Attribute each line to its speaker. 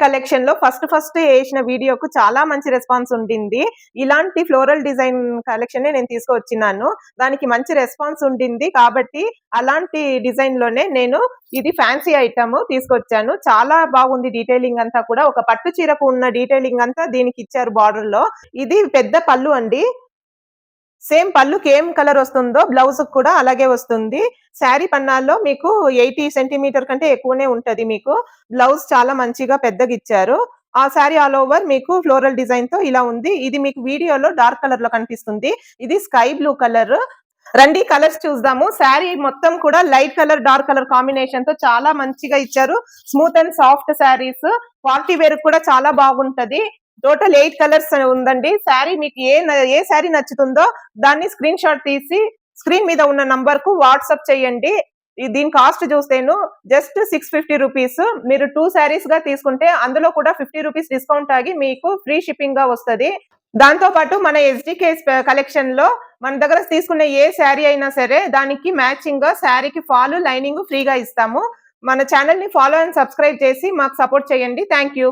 Speaker 1: Collection లో first వేసిన వీడియోకు చాలా మంచి రెస్పాన్స్ ఉండింది. ఇలాంటి ఫ్లోరల్ డిజైన్ కలెక్షన్ నేను తీసుకొచ్చినాను. దానికి మంచి రెస్పాన్స్ ఉండింది కాబట్టి అలాంటి డిజైన్ లోనే నేను ఇది ఫ్యాన్సీ ఐటమ్ తీసుకొచ్చాను. చాలా బాగుంది డీటెయిలింగ్ అంతా కూడా. ఒక పట్టు చీరకు ఉన్న డీటెయిలింగ్ అంతా దీనికి ఇచ్చారు బార్డర్ లో. ఇది పెద్ద పళ్ళు అండి. సేమ్ పళ్ళుకి ఏం కలర్ వస్తుందో బ్లౌజ్ కూడా అలాగే వస్తుంది. శారీ పన్నాల్లో మీకు 80 సెంటీమీటర్ కంటే ఎక్కువనే ఉంటది మీకు. బ్లౌజ్ చాలా మంచిగా పెద్దగా ఇచ్చారు. ఆ శారీ ఆల్ ఓవర్ మీకు ఫ్లోరల్ డిజైన్ తో ఇలా ఉంది. ఇది మీకు వీడియోలో డార్క్ కలర్ లో కనిపిస్తుంది. ఇది స్కై బ్లూ కలర్. రండి కలర్స్ చూద్దాము. శారీ మొత్తం కూడా light colour dark colour combination తో చాలా మంచిగా ఇచ్చారు. Smooth and soft saris. Party wear కూడా చాలా బాగుంటది. టోటల్ 8 కలర్స్ ఉందండి. శారీ మీకు ఏ శారీ నచ్చుతుందో దాన్ని స్క్రీన్ షాట్ తీసి స్క్రీన్ మీద ఉన్న నంబర్ కు వాట్సాప్ చేయండి. దీని కాస్ట్ చూస్తేను జస్ట్ 650 రూపీస్. మీరు 2 శారీస్ గా తీసుకుంటే అందులో కూడా 50 రూపీస్ డిస్కౌంట్ ఆగి మీకు ఫ్రీ షిప్పింగ్ గా వస్తుంది. దాంతో పాటు మన ఎస్డికే కలెక్షన్ లో మన దగ్గర తీసుకునే ఏ శారీ అయినా సరే దానికి మ్యాచింగ్ గా శారీకి ఫాల్ లైనింగ్ ఫ్రీగా ఇస్తాము. మన ఛానల్ ని ఫాలో అండ్ సబ్స్క్రైబ్ చేసి మాకు సపోర్ట్ చేయండి. Thank you.